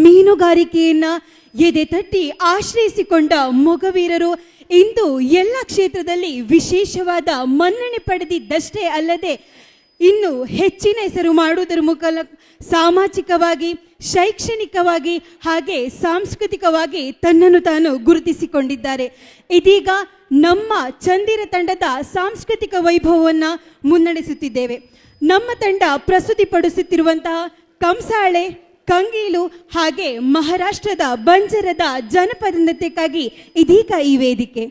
ಮೀನುಗಾರಿಕೆಯನ್ನ ಎದೆ ತಟ್ಟಿ ಆಶ್ರಯಿಸಿಕೊಂಡ ಮೊಗವೀರರು ಇಂದು ಎಲ್ಲ ಕ್ಷೇತ್ರದಲ್ಲಿ ವಿಶೇಷವಾದ ಮನ್ನಣೆ ಪಡೆದಿದ್ದಷ್ಟೇ ಅಲ್ಲದೆ ಇನ್ನು ಹೆಚ್ಚಿನ ಹೆಸರು ಮಾಡುವುದರ ಮೂಲಕ ಸಾಮಾಜಿಕವಾಗಿ, ಶೈಕ್ಷಣಿಕವಾಗಿ ಹಾಗೆ ಸಾಂಸ್ಕೃತಿಕವಾಗಿ ತನ್ನನ್ನು ತಾನು ಗುರುತಿಸಿಕೊಂಡಿದ್ದಾರೆ. ಇದೀಗ ನಮ್ಮ ಚಂದಿರ ತಂಡದ ಸಾಂಸ್ಕೃತಿಕ ವೈಭವವನ್ನು ಮುನ್ನಡೆಸುತ್ತಿದ್ದೇವೆ. ನಮ್ಮ ತಂಡ ಪ್ರಸ್ತುತಿಪಡಿಸುತ್ತಿರುವಂತಹ ಕಂಸಾಳೆ, ಕಂಗೀಲು ಹಾಗೆ ಮಹಾರಾಷ್ಟ್ರದ ಬಂಜರದ ಜನಪದ ನೃತ್ಯಕ್ಕಾಗಿ ಇದೀಗ ಈ ವೇದಿಕೆ.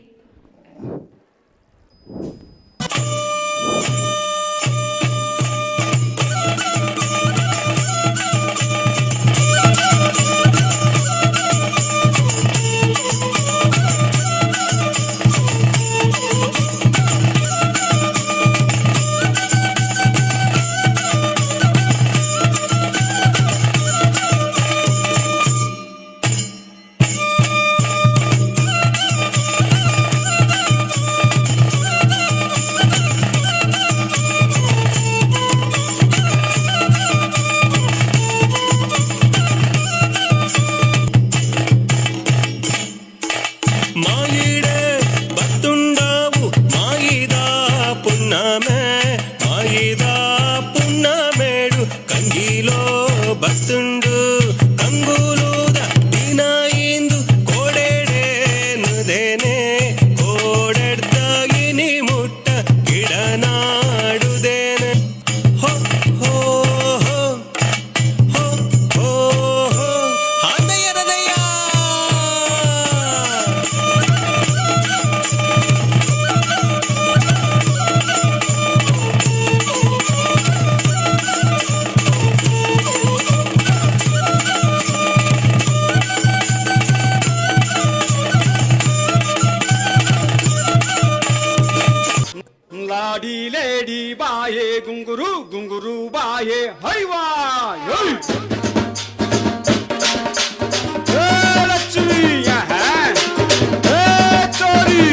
लेडी बाये गुंगुरु गुंगुरु बाये हैवा लक्ष्मी चोरी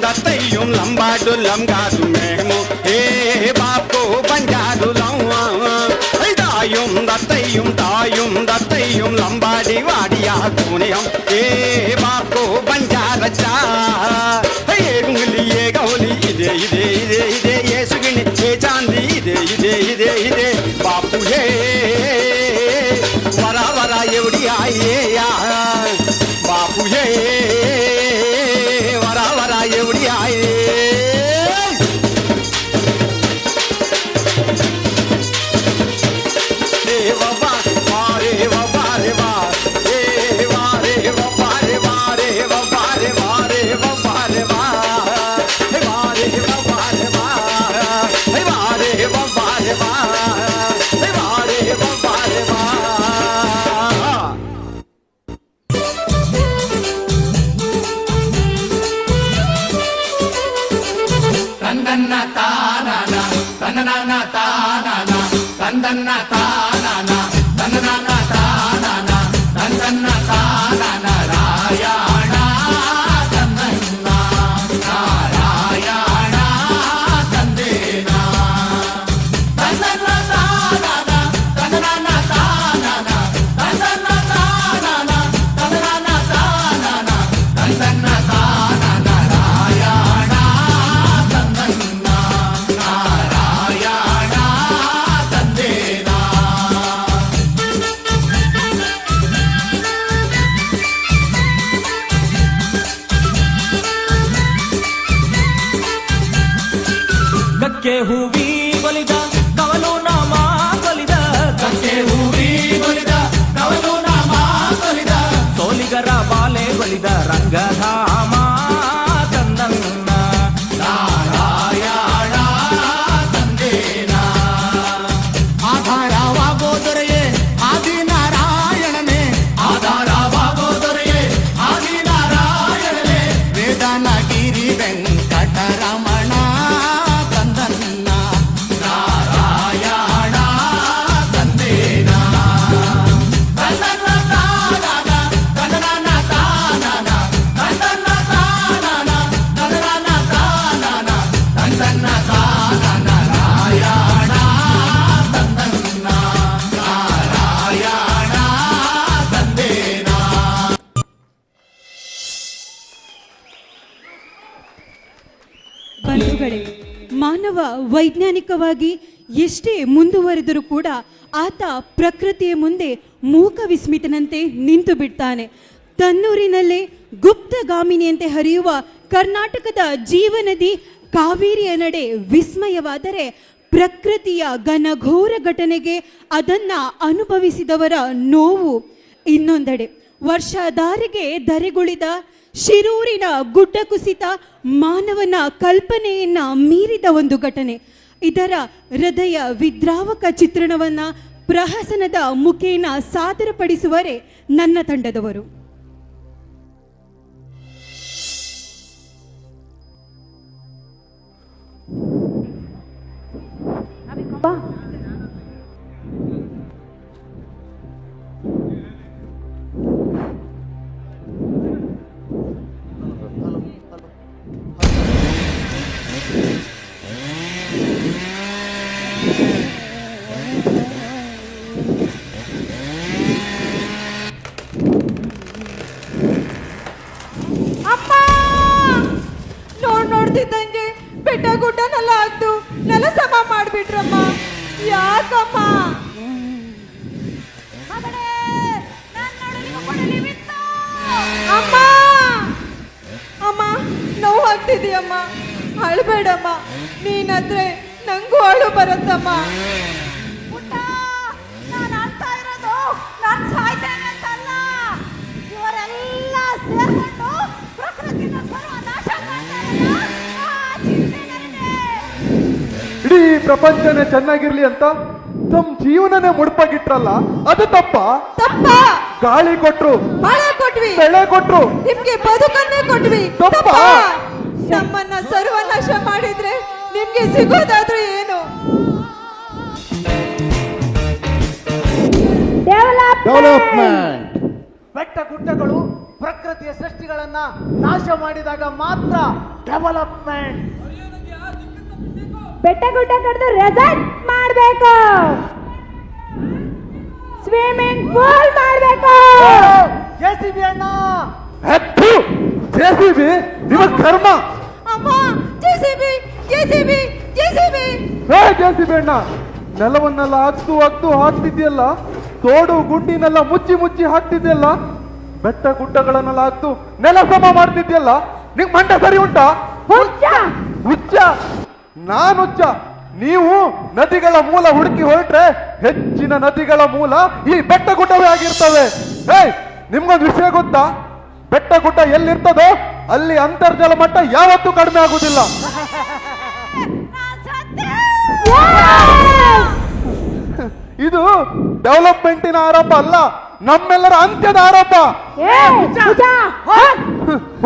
दत्तय्युम लंबाडु लंगाडु मेमो हे बापो बंजाडु लंवा दायुम दत्तय्युम लंबाडी वाडिया कोनेयम हे बापो बंजारचा हे गुंगली ये गौली इदे इदे इदे इदे ये सुगिनी ये चांदी इदे इदे इदे इदे बापू हे वरा वरा एवडी आये या बापू हे एवढी आहे रे बाबा रे बाबा रे बा रे वा रे बाबा रे बा रे बाबा रे बा रे बाबा रे बा रे बा रे बाबा रे बा रे बा रे बाबा रे बा रे बा रे बाबा रे बा ತಂದನ್ನ ತಾನನ ತನ್ನನ ತಾನನ ತಂದನ್ನ ತಾನನ ತನ್ನನ ತಾನನ ತಂದನ್ನ ತಾನನ ರಾಯಣ ತನ್ನನ್ನ ನಾರಾಯಣ ತಂದೇನ ತನ್ನನ್ನ ತಾನನ ತನ್ನನ ತಾನನ ತಂದನ್ನ ತಾನನ ತನ್ನನ ತಾನನ ತಂದನ್ನ ತಾನನ ರಾಯಣ ನಾರಾಯಣ ತಂದೇನ ಗಕ್ಕೆ ಹೂವಿ ಒಲಿದ ಕವಲು ನಾಮ ಕೊಲಿದ ಗಕ್ಕೆ ಹೂವಿ ಒಲಿದ ಕವಲು ನಾಮ ಕೊಲಿದ ಸೋಲಿಗರ ಬಾಲೆ ಒಲಿದ ರಂಗಧಾಮ ತಂದಂಗ ಚನ್ನಗಿರಿ ವೆಂಕಟರಮಣ ತಂದನ್ನ ನಾರಾಯಣ ತಂದೇನ ತಂದನ್ನ ತಾನನ ತಂದನ ತಾನನ ತಂದನ್ನ ತಾನನ ತಂದನ ತಾನನ ತಂದನ್ನ ತಾನನ ನಾರಾಯಣ ತಂದನ್ನ ನಾರಾಯಣ ತಂದೇನ. ಬಂಧುಗಳೇ, ಮಾನವ ವೈಜ್ಞಾನಿಕವಾಗಿ ಎಷ್ಟೇ ಮುಂದುವರೆದರೂ ಕೂಡ ಆತ ಪ್ರಕೃತಿಯ ಮುಂದೆ ಮೂಕ ವಿಸ್ಮಿತನಂತೆ ನಿಂತು ಬಿಡ್ತಾನೆ. ತನ್ನೂರಿನಲ್ಲೇ ಗುಪ್ತಗಾಮಿನಿಯಂತೆ ಹರಿಯುವ ಕರ್ನಾಟಕದ ಜೀವನದಿ ಕಾವೇರಿಯ ನಡೆ ವಿಸ್ಮಯವಾದರೆ, ಪ್ರಕೃತಿಯ ಘನಘೋರ ಘಟನೆಗೆ ಅದನ್ನ ಅನುಭವಿಸಿದವರ ನೋವು ಇನ್ನೊಂದೆಡೆ. ವರ್ಷಧಾರೆಗೆ ಧರೆಗುಳಿದ ಶಿರೂರಿನ ಗುಡ್ಡ ಕುಸಿತ ಮಾನವನ ಕಲ್ಪನೆಯನ್ನ ಮೀರಿದ ಒಂದು ಘಟನೆ. ಇದರ ಹೃದಯ ವಿದ್ರಾವಕ ಚಿತ್ರಣವನ್ನ ಪ್ರಹಸನದ ಮುಖೇನ ಸಾದರಪಡಿಸುವರೆ ನನ್ನ ತಂಡದವರು. ಅಮ್ಮ ನೋಡ್ತಿದ್ದಂಗೆ ಬೆಟ್ಟ ಗುಡ್ಡನೆಲ್ಲ ಆಗ್ದು ನೆಲ ಸಮ ಮಾಡ್ಬಿಟ್ರಮ್ಮ. ಯಾಕಮ್ಮ? ಅಮ್ಮ ಅಮ್ಮ ನೋವು ಆಗ್ತಿದೆಯಮ್ಮ, ಅಳ್ಬೇಡಮ್ಮ. ನೀನಾದ್ರೆ ನಂಗೂ ಅಳು ಬರುತ್ತಮ್ಮ. ನಾನು ಅಳ್ತಾ ಇರೋದು ನಾನು ಸಾಯ್ತೇನೆ ಅಂತಲ್ಲ, ಇವರೆಲ್ಲ ಸೇರ್ಕೊಂಡು ಪ್ರಕೃತಿನ ಸರ್ವನಾಶ ಮಾಡ್ತಾರಲ್ಲ, ಆ ಚಿಂತೆ ನನಗೆ. ಇಡೀ ಪ್ರಪಂಚನೇ ಚೆನ್ನಾಗಿರ್ಲಿ ಅಂತ ತಮ್ಮ ಜೀವನನೇ ಮುಡುಪಾಗಿಟ್ರಲ್ಲ, ಅದು ತಪ್ಪ? ತಪ್ಪ. ಗಾಳಿ ಕೊಟ್ರು, ಮಳೆ ಕೊಟ್ವಿ, ಬೆಳೆ ಕೊಟ್ರು, ನಿಮ್ಗೆ ಬದುಕನ್ನೇ ಕೊಟ್ವಿ. ತಪ್ಪ. ತಪ್ಪ. ನಮ್ಮನ್ನ ಸರ್ವನಾಶ ಮಾಡಿದ್ರೆ ನಿಮ್ಗೆ ಸಿಗೋದಾದ್ರೂ ಏನು? ಡೆವಲಪ್ಮೆಂಟ್. ಬೆಟ್ಟ ಗುಡ್ಡಗಳು ಪ್ರಕೃತಿಯ ಸೃಷ್ಟಿಗಳನ್ನ ನಾಶ ಮಾಡಿದಾಗ ಮಾತ್ರ ಡೆವಲಪ್ಮೆಂಟ್. ಬೆಟ್ಟ ಗುಡ್ಡ ಕಡ್ದು ರೆಸಾರ್ಟ್ ಮಾಡಬೇಕು, ಸ್ವಿಮ್ಮಿಂಗ್ ಪೂಲ್ ಮಾಡಬೇಕು. ಜೆಸಿಬಿ ಅಣ್ಣ, ಜೆಸಿಬಿ ನಿಮಗ್ ಕರ್ಮ. ಅಮ್ಮ ಜೆಸಿಬಿ ಜೆಸಿಬಿ ಜೆಸಿಬಿ. ಜೆಸಿಬಿ ಅಣ್ಣ, ನೆಲವನ್ನೆಲ್ಲ ಅಗ್ದು ಅಗ್ದು ಹಾಕ್ತಿದ್ಯಲ್ಲ, ತೋಡು ಗುಡ್ಡಿನೆಲ್ಲ ಮುಚ್ಚಿ ಮುಚ್ಚಿ ಹಾಕ್ತಿದ್ಯಲ್ಲ, ಬೆಟ್ಟ ಗುಡ್ಡಗಳನ್ನೆಲ್ಲ ಅಗ್ದು ನೆಲ ಸಮ ಮಾಡ್ತಿದ್ಯಲ್ಲ, ನಿಂಗ್ ಮಂಡ ಸರಿ ಉಂಟಾ? ಹುಚ್ಚ. ಹುಚ್ಚ? ನಾನು ಹುಚ್ಚ? ನೀವು ನದಿಗಳ ಮೂಲ ಹುಡುಕಿ ಹೊರಟ್ರೆ ಹೆಚ್ಚಿನ ನದಿಗಳ ಮೂಲ ಈ ಬೆಟ್ಟ ಗುಡ್ಡವೇ ಆಗಿರ್ತವೆ. ನಿಮ್ಗೊಂದು ವಿಷಯ ಗೊತ್ತಾ? ಬೆಟ್ಟ ಗುಡ್ಡ ಎಲ್ಲಿರ್ತದೋ ಅಲ್ಲಿ ಅಂತರ್ಜಲ ಮಟ್ಟ ಯಾವತ್ತೂ ಕಡಿಮೆ ಆಗುದಿಲ್ಲ. ಇದು ಡೆವಲಪ್ಮೆಂಟಿನ ಆರಂಭ ಅಲ್ಲ, ನಮ್ಮೆಲ್ಲರ ಅಂತ್ಯದ ಆರಂಭ.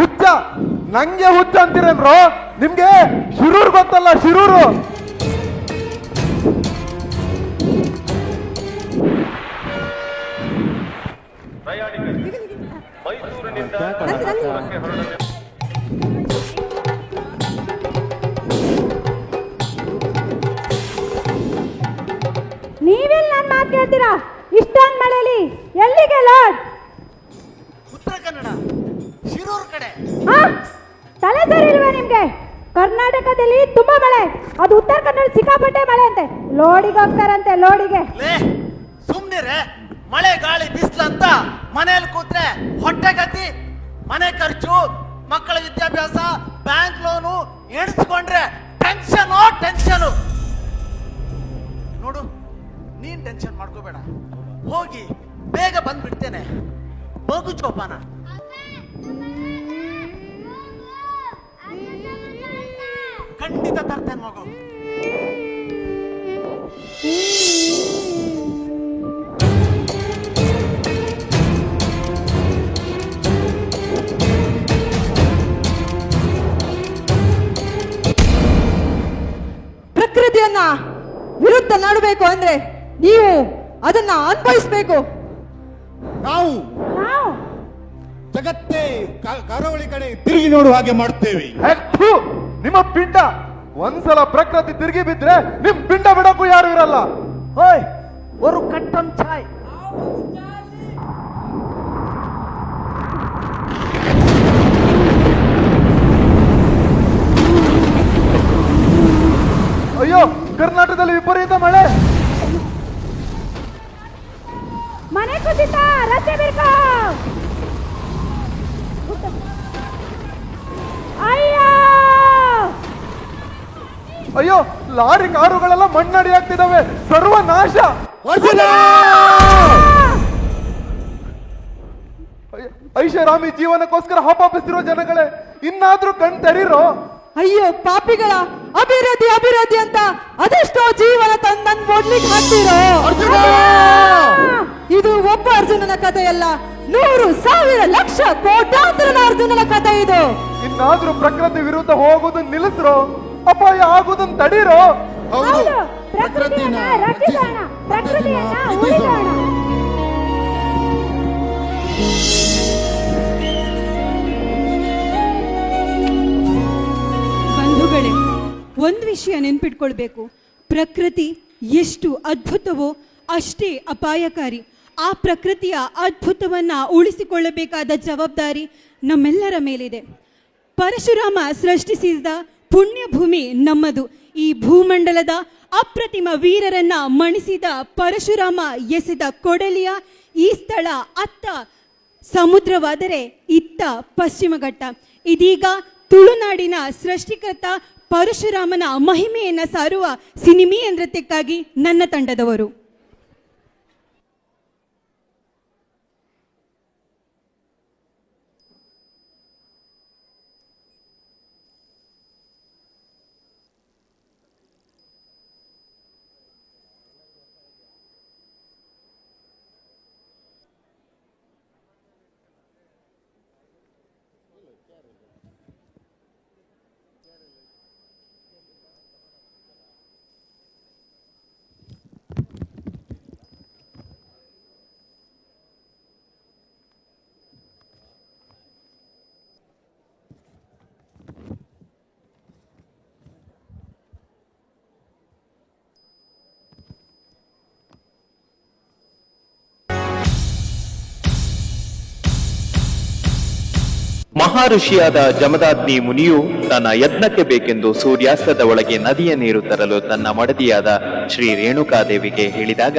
ಹುಚ್ಚ? ನಂಗೆ ಹುಚ್ಚ ಅಂತೀರೇನ್ರೋ? ನಿಮ್ಗೆ ಶಿರೂರು ಗೊತ್ತಲ್ಲ, ಶಿರೂರು? ನೀವೆಲ್ಲ ನನ್ನ ಮಾತು ಕೇಳ್ತೀರಾ? ಇಷ್ಟೊಂದು ಮಳೆಯಲ್ಲಿ ಎಲ್ಲಿಗೆ ಲಾರ್ಡ್? ಉತ್ತರ ಕನ್ನಡ ಶಿರೂರು ಕಡೆ. ತಲೆ ಸರಿ ಇಲ್ವಾ ನಿಮ್ಗೆ? ಕರ್ನಾಟಕದಲ್ಲಿ ತುಂಬಾ ಮಳೆ, ಅದು ಉತ್ತರ ಕನ್ನಡ ಸಿಕ್ಕಾಪಟ್ಟೆ ಮಳೆ ಅಂತೆ. ಲೋಡಿಗೆ ಹೋಗ್ತಾರಂತೆ, ಲೋಡಿಗೆ. ಲೇ ಸುಮ್ನಿರೆ, ಮಳೆ ಗಾಳಿ ಬಿಸ್ಲಂತ ಮನೆಯಲ್ಲಿ ಕೂತ್ರೆ ಹೊಟ್ಟೆ ಗತಿ, ಮನೆ ಖರ್ಚು, ಮಕ್ಕಳ ವಿದ್ಯಾಭ್ಯಾಸ, ಬ್ಯಾಂಕ್ ಲೋನು ಎಣಿಸ್ಕೊಂಡ್ರೆ ಟೆನ್ಷನು ಟೆನ್ಷನು. ನೋಡು, ನೀನ್ ಟೆನ್ಷನ್ ಮಾಡ್ಕೋಬೇಡ, ಹೋಗಿ ಬೇಗ ಬಂದ್ಬಿಡ್ತೇನೆ. ಮಗು ಜೋಪಾನ. ಖಂಡಿತ ತರ್ತೇನೆ ಮಗು. ವಿರುದ್ಧ ನಡಬೇಕು ಅಂದ್ರೆ ನೀವು ಅದನ್ನ ಅನ್ಭವಿಸ್ಬೇಕು. ನಾವು ನಾವು ಜಗತ್ತೇ ಕರಾವಳಿ ಕಡೆ ತಿರುಗಿ ನೋಡುವ ಹಾಗೆ ಮಾಡುತ್ತೇವೆ. ಥು, ನಿಮ್ಮ ಪಿಂಡ ಒಂದ್ಸಲ ಪ್ರಕೃತಿ ತಿರುಗಿ ಬಿದ್ರೆ ನಿಮ್ ಪಿಂಡ ಬಿಡಕ್ಕೂ ಯಾರು ಇರಲ್ಲ. ಓಯ್ ಒಂದು ಕಟ್ಟನ್ ಚಾಯ್. ಅಯ್ಯೋ, ಕರ್ನಾಟಕದಲ್ಲಿ ವಿಪರೀತ ಮಳೆ. ಮನೆ ಕುಸಿತ, ರಸ್ತೆ ಬಿರ್ಕೋ. ಅಯ್ಯೋ ಅಯ್ಯೋ, ಲಾರಿ ಕಾರುಗಳೆಲ್ಲ ಮಣ್ಣಡಿ ಆಗ್ತಿದಾವೆ. ಸರ್ವನಾಶ. ಐಷಾರಾಮಿ ಜೀವನಕ್ಕೋಸ್ಕರ ಹಪಾಪಿಸ್ತಿರೋ ಜನಗಳೇ, ಇನ್ನಾದ್ರೂ ಕಣ್ ತೆರೀರೋ. ಅಯ್ಯೋ ಪಾಪಿಗಳ, ಅಭಿವೃದ್ಧಿ ಅಭಿವೃದ್ಧಿ ಅಂತ ಅದೆಷ್ಟೋ ಜೀವನ ತಂದನ್ ಓಡ್ಲಿಕ್ಕೆ ಹಾಕ್ತಿರೋ. ಇದು ಒಬ್ಬ ಅರ್ಜುನನ ಕಥೆಯಲ್ಲ, 100,000 ಲಕ್ಷ ಕೋಟ್ಯಾಂತರ ಅರ್ಜುನನ ಕಥೆ ಇದು. ಇನ್ನಾದ್ರೂ ಪ್ರಕೃತಿ ವಿರುದ್ಧ ಹೋಗೋದನ್ನ ನಿಲ್ಲಿಸ್ರೋ, ಅಪಾಯ ಆಗೋದನ್ನ ತಡೀರೋ. ಹೌದು, ಪ್ರಕೃತಿಯನ್ನ ರಕ್ಷಿಸೋಣ, ಪ್ರಕೃತಿಯನ್ನ ಉಳಿಸೋಣ. ಬಂಧುಗಳೇ, ಒಂದು ವಿಷಯ ನೆನ್ಪಿಟ್ಕೊಳ್ಬೇಕು. ಪ್ರಕೃತಿ ಎಷ್ಟು ಅದ್ಭುತವೋ ಅಷ್ಟೇ ಅಪಾಯಕಾರಿ. ಆ ಪ್ರಕೃತಿಯ ಅದ್ಭುತವನ್ನ ಉಳಿಸಿಕೊಳ್ಳಬೇಕಾದ ಜವಾಬ್ದಾರಿ ನಮ್ಮೆಲ್ಲರ ಮೇಲಿದೆ. ಪರಶುರಾಮ ಸೃಷ್ಟಿಸಿದ ಪುಣ್ಯ ಭೂಮಿ ನಮ್ಮದು. ಈ ಭೂಮಂಡಲದ ಅಪ್ರತಿಮ ವೀರರನ್ನ ಮಣಿಸಿದ ಪರಶುರಾಮ ಎಸೆದ ಕೊಡಲಿಯ ಈ ಸ್ಥಳ ಅತ್ತ ಸಮುದ್ರವಾದರೆ ಇತ್ತ ಪಶ್ಚಿಮ ಘಟ್ಟ. ಇದೀಗ ತುಳುನಾಡಿನ ಸೃಷ್ಟಿಕರ್ತ ಪರಶುರಾಮನ ಮಹಿಮೆಯನ್ನ ಸಾರುವ ಸಿನಿಮೀಯ ನೃತ್ಯಕ್ಕಾಗಿ ನನ್ನ ತಂಡದವರು. ಮಹಾಋಷಿಯಾದ ಜಮದಾಗ್ನಿ ಮುನಿಯು ತನ್ನ ಯತ್ನಕ್ಕೆ ಬೇಕೆಂದು ಸೂರ್ಯಾಸ್ತದ ಒಳಗೆ ನದಿಯ ನೀರು ತರಲು ತನ್ನ ಮಡದಿಯಾದ ಶ್ರೀ ರೇಣುಕಾದೇವಿಗೆ ಹೇಳಿದಾಗ,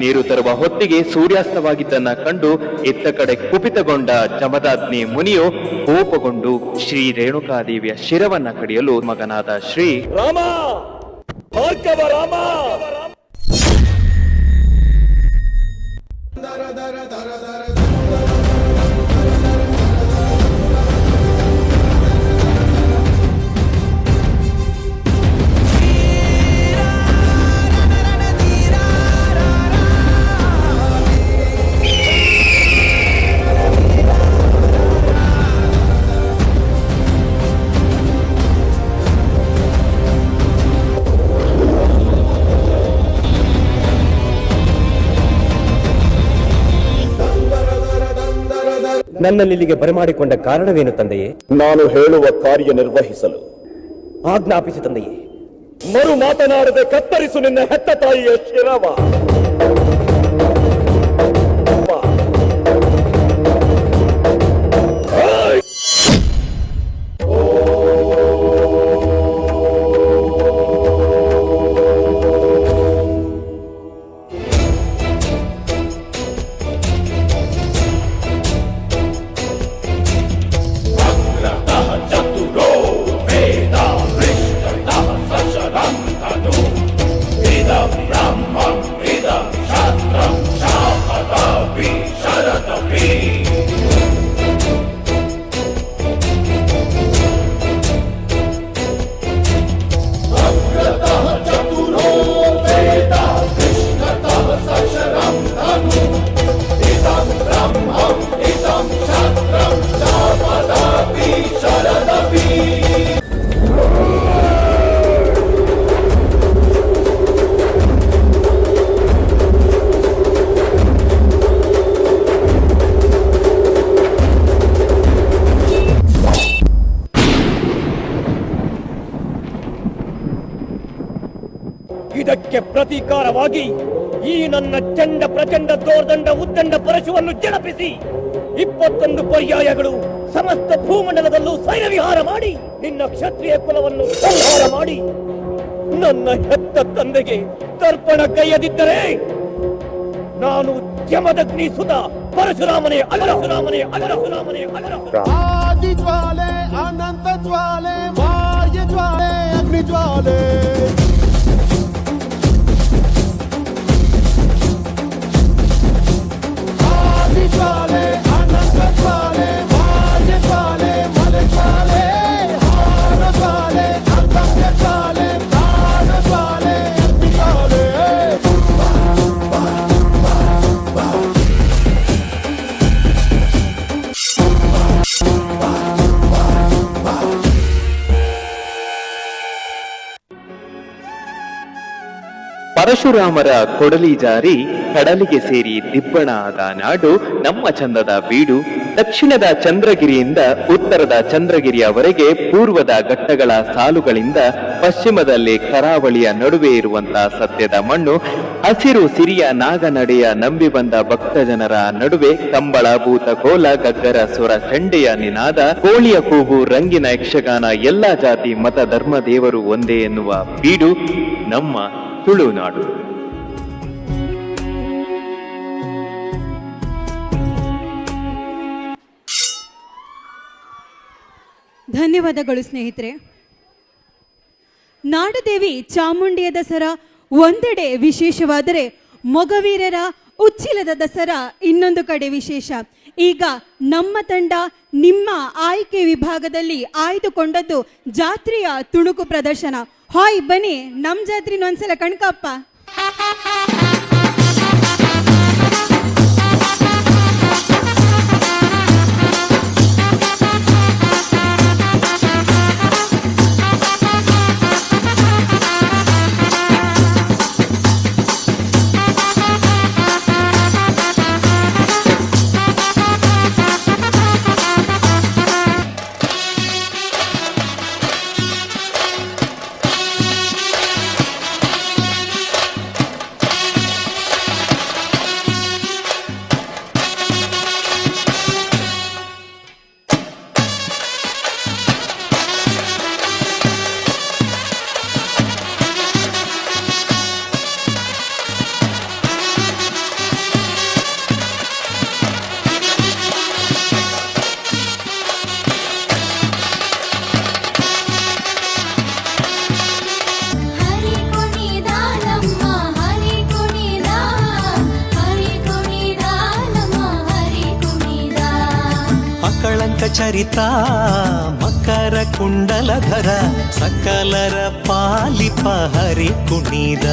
ನೀರು ತರುವ ಹೊತ್ತಿಗೆ ಸೂರ್ಯಾಸ್ತವಾಗಿದ್ದನ್ನ ಕಂಡು ಇತ್ತ ಕಡೆ ಕುಪಿತಗೊಂಡ ಜಮದಾಗ್ನಿ ಮುನಿಯು ಕೋಪಗೊಂಡು ಶ್ರೀ ರೇಣುಕಾದೇವಿಯ ಶಿರವನ್ನ ಕಡಿಯಲು ಮಗನಾದ ಶ್ರೀ ರಾಮ ಭಾರ್ಗವ ರಾಮ ನನ್ನನ್ನು ಇಲ್ಲಿಗೆ ಬರಮಾಡಿಕೊಂಡ ಕಾರಣವೇನು ತಂದೆಯೇ? ನಾನು ಹೇಳುವ ಕಾರ್ಯ ನಿರ್ವಹಿಸಲು ಆಜ್ಞಾಪಿಸಿ ತಂದೆಯೇ. ಮರು ಮಾತನಾಡದೆ ಕತ್ತರಿಸು ನಿನ್ನ ಹೆತ್ತ ತಾಯಿಯ ಶಿರವ. Brahma, Ida, ಇದಕ್ಕೆ ಪ್ರತೀಕಾರವಾಗಿ ಈ ನನ್ನ ಚಂಡ ಪ್ರಚಂಡ ದೋರ್ದಂಡ ಉದ್ದಂಡ ಪರಶುವನ್ನು ಜಳಪಿಸಿ 21 ಪರ್ಯಾಯಗಳು ಸಮಸ್ತ ಭೂಮಂಡಲದಲ್ಲೂ ಸೈರವಿಹಾರ ಮಾಡಿ ನಿನ್ನ ಕ್ಷತ್ರಿಯ ಕುಲವನ್ನು ಸಂಹಾರ ಮಾಡಿ ನನ್ನ ಹೆತ್ತ ತಂದೆಗೆ ತರ್ಪಣ ಕೈಯದಿದ್ದರೆ ನಾನು ಜಮದಗ್ನಿ ಸುತ ಪರಶುರಾಮನೇ ಅಲರಶುರಾಮನೇ ಅಲರಶುರಾಮನೇ ಅಲರಶುರಾಮ ಆದಿ ಜ್ವಾಲೆ ಅನಂತ ಜ್ವಾಲೆ ಬಾಹ್ಯ ಜ್ವಾಲೆ ಅಗ್ನಿ ಜ್ವಾಲೆ ಆದಿ ಜ್ವಾಲೆ ಅನಂತ ಜ್ವಾಲೆ ಬಾಹ್ಯ ಜ್ವಾಲೆ ಮಲೆ ಜ್ವಾಲೆ ಹಾರ ಜ್ವಾಲೆ ಅಂತರ್ಯ ಜ್ವಾಲೆ ತಾಣ ಜ್ವಾಲೆ ಅಗ್ನಿ ಜ್ವಾಲೆ ಪರಶುರಾಮರ ಕೊಡಲಿ ಜಾರಿ ಕಡಲಿಗೆ ಸೇರಿ ದಿಬ್ಬಣ ಆದ ನಾಡು ನಮ್ಮ ಚಂದದ ಬೀಡು. ದಕ್ಷಿಣದ ಚಂದ್ರಗಿರಿಯಿಂದ ಉತ್ತರದ ಚಂದ್ರಗಿರಿಯವರೆಗೆ ಪೂರ್ವದ ಘಟ್ಟಗಳ ಸಾಲುಗಳಿಂದ ಪಶ್ಚಿಮದಲ್ಲಿ ಕರಾವಳಿಯ ನಡುವೆ ಇರುವಂತಹ ಸತ್ಯದ ಮಣ್ಣು. ಹಸಿರು ಸಿರಿಯ ನಾಗನಡೆಯ ನಂಬಿ ಬಂದ ಭಕ್ತ ಜನರ ನಡುವೆ ಕಂಬಳ ಭೂತ ಕೋಲ ಗಗ್ಗರ ಸುರ ಚಂಡೆಯ ನಿನಾದ, ಕೋಳಿಯ ಕೂಗು, ರಂಗಿನ ಯಕ್ಷಗಾನ, ಎಲ್ಲಾ ಜಾತಿ ಮತ ಧರ್ಮ ದೇವರು ಒಂದೇ ಎನ್ನುವ ಬೀಡು ನಮ್ಮ ತುಳುನಾಡು. ಧನ್ಯವಾದಗಳು ಸ್ನೇಹಿತರೆ. ನಾಡದೇವಿ ಚಾಮುಂಡಿಯ ದಸರಾ ಒಂದೆಡೆ ವಿಶೇಷವಾದರೆ ಮೊಗವೀರರ ಉಚ್ಚಿಲದ ದಸರಾ ಇನ್ನೊಂದು ಕಡೆ ವಿಶೇಷ. ಈಗ ನಮ್ಮ ತಂಡ ನಿಮ್ಮ ಆಯ್ಕೆ ವಿಭಾಗದಲ್ಲಿ ಆಯ್ದುಕೊಂಡದ್ದು ಜಾತ್ರೆಯ ತುಣುಕು ಪ್ರದರ್ಶನ. ಹಾಯ್ ಬನ್ನಿ, ನಮ್ಮ ಜಾತ್ರೆನ ಒಂದ್ಸಲ ಕಣ್ಕಪ್ಪ. ಚರಿತ ಮಕರ ಕುಂಡಲಧರ ಸಕಲರ ಪಾಲಿಪ ಹರಿ ಕುಣಿದ.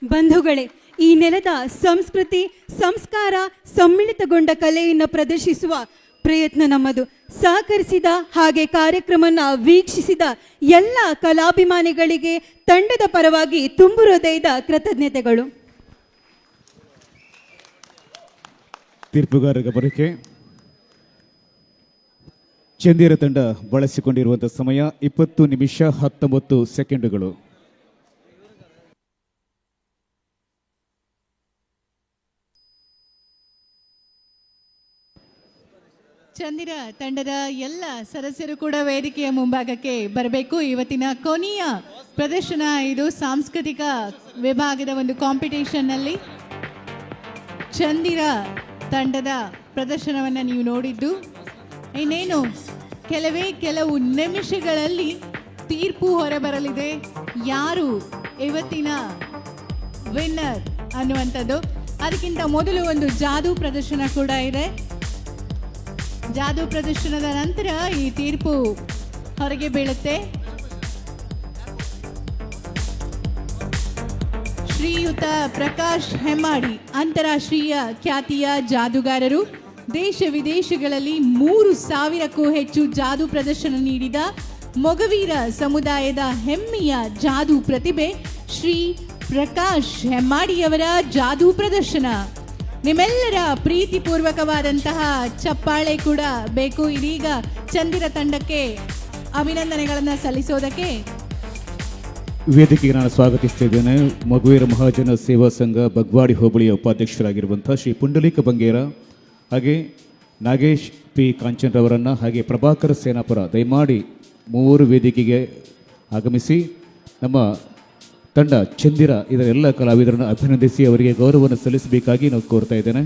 ಬಂಧುಗಳೇ, ಈ ನೆಲದ ಸಂಸ್ಕೃತಿ ಸಂಸ್ಕಾರ ಸಮ್ಮಿಳಿತಗೊಂಡ ಕಲೆಯನ್ನು ಪ್ರದರ್ಶಿಸುವ ಪ್ರಯತ್ನ ನಮ್ಮದು. ಸಹಕರಿಸಿದ ಹಾಗೆ ಕಾರ್ಯಕ್ರಮನ ವೀಕ್ಷಿಸಿದ ಎಲ್ಲ ಕಲಾಭಿಮಾನಿಗಳಿಗೆ ತಂಡದ ಪರವಾಗಿ ತುಂಬು ಹೃದಯದ ಕೃತಜ್ಞತೆಗಳು. ತೀರ್ಪುಗಾರ ಗಮನಕ್ಕೆ ಚಂದಿರ ತಂಡ ಬಳಸಿಕೊಂಡಿರುವಂತಹ ಸಮಯ 20 ನಿಮಿಷ 19 ಸೆಕೆಂಡುಗಳು. ಚಂದಿರ ತಂಡದ ಎಲ್ಲ ಸದಸ್ಯರು ಕೂಡ ವೇದಿಕೆಯ ಮುಂಭಾಗಕ್ಕೆ ಬರಬೇಕು. ಇವತ್ತಿನ ಕೊನೆಯ ಪ್ರದರ್ಶನ ಇದು. ಸಾಂಸ್ಕೃತಿಕ ವಿಭಾಗದ ಒಂದು ಕಾಂಪಿಟೇಷನ್ನಲ್ಲಿ ಚಂದಿರ ತಂಡದ ಪ್ರದರ್ಶನವನ್ನು ನೀವು ನೋಡಿದ್ದು. ಇನ್ನೇನು ಕೆಲವು ನಿಮಿಷಗಳಲ್ಲಿ ತೀರ್ಪು ಹೊರಬರಲಿದೆ, ಯಾರು ಇವತ್ತಿನ ವಿನ್ನರ್ ಅನ್ನುವಂಥದ್ದು. ಅದಕ್ಕಿಂತ ಮೊದಲು ಒಂದು ಜಾದೂ ಪ್ರದರ್ಶನ ಕೂಡ ಇದೆ. ಜಾದೂ ಪ್ರದರ್ಶನದ ನಂತರ ಈ ತೀರ್ಪು ಹೊರಗೆ ಬೀಳುತ್ತೆ. ಶ್ರೀಯುತ ಪ್ರಕಾಶ್ ಹೆಮ್ಮಾಡಿ ಅಂತಾರಾಷ್ಟ್ರೀಯ ಖ್ಯಾತಿಯ ಜಾದೂಗಾರರು. ದೇಶ ವಿದೇಶಗಳಲ್ಲಿ 3,000ಕ್ಕೂ ಹೆಚ್ಚು ಜಾದೂ ಪ್ರದರ್ಶನ ನೀಡಿದ ಮೊಗವೀರ ಸಮುದಾಯದ ಹೆಮ್ಮೆಯ ಜಾದೂ ಪ್ರತಿಭೆ ಶ್ರೀ ಪ್ರಕಾಶ್ ಹೆಮ್ಮಾಡಿಯವರ ಜಾದೂ ಪ್ರದರ್ಶನ. ನಿಮ್ಮೆಲ್ಲರ ಪ್ರೀತಿಪೂರ್ವಕವಾದಂತಹ ಚಪ್ಪಾಳೆ ಕೂಡ ಬೇಕು. ಇದೀಗ ಚಂದಿರ ತಂಡಕ್ಕೆ ಅಭಿನಂದನೆಗಳನ್ನು ಸಲ್ಲಿಸೋದಕ್ಕೆ ವೇದಿಕೆಗೆ ನಾನು ಸ್ವಾಗತಿಸ್ತಿದ್ದೇನೆ. ಮಗುವೀರ ಮಹಾಜನ ಸೇವಾ ಸಂಘ ಬಗ್ವಾಡಿ ಹೋಬಳಿಯ ಉಪಾಧ್ಯಕ್ಷರಾಗಿರುವಂಥ ಶ್ರೀ ಪುಂಡಲೀಕ ಬಂಗೇರ, ಹಾಗೆ ನಾಗೇಶ್ ಪಿ ಕಾಂಚನ್ರವರನ್ನು, ಹಾಗೆ ಪ್ರಭಾಕರ ಸೇನಾಪುರ, ದಯಮಾಡಿ 3 ವೇದಿಕೆಗೆ ಆಗಮಿಸಿ ನಮ್ಮ ತಂಡ ಚಂದಿರ ಇದರ ಎಲ್ಲ ಕಲಾವಿದರನ್ನು ಅಭಿನಂದಿಸಿ ಅವರಿಗೆ ಗೌರವವನ್ನು ಸಲ್ಲಿಸಬೇಕಾಗಿ ನಾವು ಕೋರ್ತಾ ಇದ್ದೇನೆ.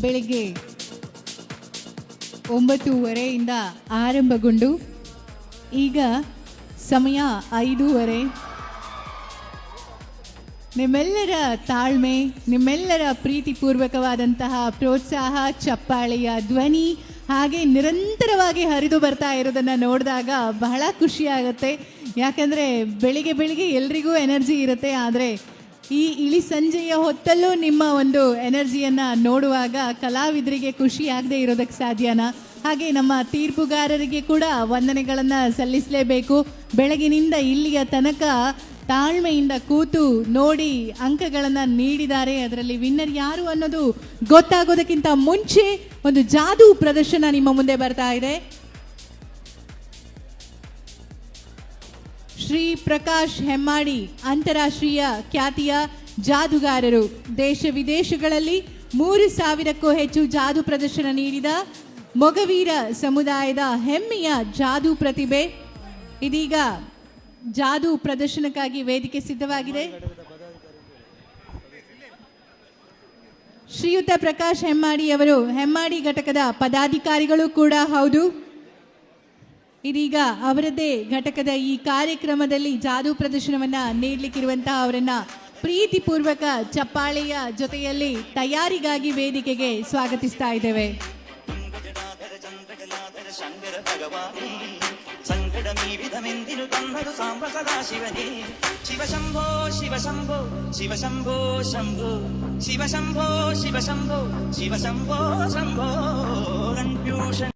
ಬೆಳಿಗ್ಗೆ 9:30 ಆರಂಭಗೊಂಡು ಈಗ ಸಮಯ 5:30. ನಿಮ್ಮೆಲ್ಲರ ತಾಳ್ಮೆ, ನಿಮ್ಮೆಲ್ಲರ ಪ್ರೀತಿಪೂರ್ವಕವಾದಂತಹ ಪ್ರೋತ್ಸಾಹ, ಚಪ್ಪಾಳೆಯ ಧ್ವನಿ ಹಾಗೆ ನಿರಂತರವಾಗಿ ಹರಿದು ಬರ್ತಾ ಇರೋದನ್ನು ನೋಡಿದಾಗ ಬಹಳ ಖುಷಿಯಾಗುತ್ತೆ. ಯಾಕಂದರೆ ಬೆಳಿಗ್ಗೆ ಎಲ್ರಿಗೂ ಎನರ್ಜಿ ಇರುತ್ತೆ, ಆದರೆ ಈ ಇಳಿ ಸಂಜೆಯ ಹೊತ್ತಲ್ಲೂ ನಿಮ್ಮ ಒಂದು ಎನರ್ಜಿಯನ್ನು ನೋಡುವಾಗ ಕಲಾವಿದರಿಗೆ ಖುಷಿ ಆಗದೆ ಇರೋದಕ್ಕೆ ಸಾಧ್ಯನಾ? ಹಾಗೆ ನಮ್ಮ ತೀರ್ಪುಗಾರರಿಗೆ ಕೂಡ ವಂದನೆಗಳನ್ನು ಸಲ್ಲಿಸಲೇಬೇಕು. ಬೆಳಗಿನಿಂದ ಇಲ್ಲಿಯ ತನಕ ತಾಳ್ಮೆಯಿಂದ ಕೂತು ನೋಡಿ ಅಂಕಗಳನ್ನು ನೀಡಿದ್ದಾರೆ. ಅದರಲ್ಲಿ ವಿನ್ನರ್ ಯಾರು ಅನ್ನೋದು ಗೊತ್ತಾಗೋದಕ್ಕಿಂತ ಮುಂಚೆ ಒಂದು ಜಾದೂ ಪ್ರದರ್ಶನ ನಿಮ್ಮ ಮುಂದೆ ಬರ್ತಾ ಇದೆ. ಶ್ರೀ ಪ್ರಕಾಶ್ ಹೆಮ್ಮಾಡಿ ಅಂತಾರಾಷ್ಟ್ರೀಯ ಖ್ಯಾತಿಯ ಜಾದೂಗಾರರು. ದೇಶ ವಿದೇಶಗಳಲ್ಲಿ 3,000ಕ್ಕೂ ಹೆಚ್ಚು ಜಾದೂ ಪ್ರದರ್ಶನ ನೀಡಿದ ಮೊಗವೀರ ಸಮುದಾಯದ ಹೆಮ್ಮೆಯ ಜಾದೂ ಪ್ರತಿಭೆ. ಇದೀಗ ಜಾದೂ ಪ್ರದರ್ಶನಕ್ಕಾಗಿ ವೇದಿಕೆ ಸಿದ್ಧವಾಗಿದೆ. ಶ್ರೀಯುತ ಪ್ರಕಾಶ್ ಹೆಮ್ಮಾಡಿ ಅವರು ಹೆಮ್ಮಾಡಿ ಘಟಕದ ಪದಾಧಿಕಾರಿಗಳು ಕೂಡ ಹೌದು. ಇದೀಗ ಅವರದ್ದೇ ಘಟಕದ ಈ ಕಾರ್ಯಕ್ರಮದಲ್ಲಿ ಜಾದೂ ಪ್ರದರ್ಶನವನ್ನು ನೀಡಲಿಕ್ಕಿರುವಂತಹ ಅವರನ್ನ ಪ್ರೀತಿಪೂರ್ವಕ ಚಪ್ಪಾಳೆಯ ಜೊತೆಯಲ್ಲಿ ತಯಾರಿಗಾಗಿ ವೇದಿಕೆಗೆ ಸ್ವಾಗತಿಸ್ತಾ ಇದ್ದೇವೆ. ಸಂಕಟಮೀವಿಧಮೆಂದಿನು ತನ್ನದು ಸಾಂಬ ಸದಾ ಶಿವನೇ. ಶಿವ ಶಂಭೋ ಶಿವ ಶಂಭೋ ಶಿವ ಶಂಭೋ ಶಂಭೋ ಶಿವ ಶಂಭೋ ಶಿವ ಶಂಭೋ ಶಿವ ಶಂಭೋ ಶಂಭೋ ಕನ್ಫ್ಯೂಷನ್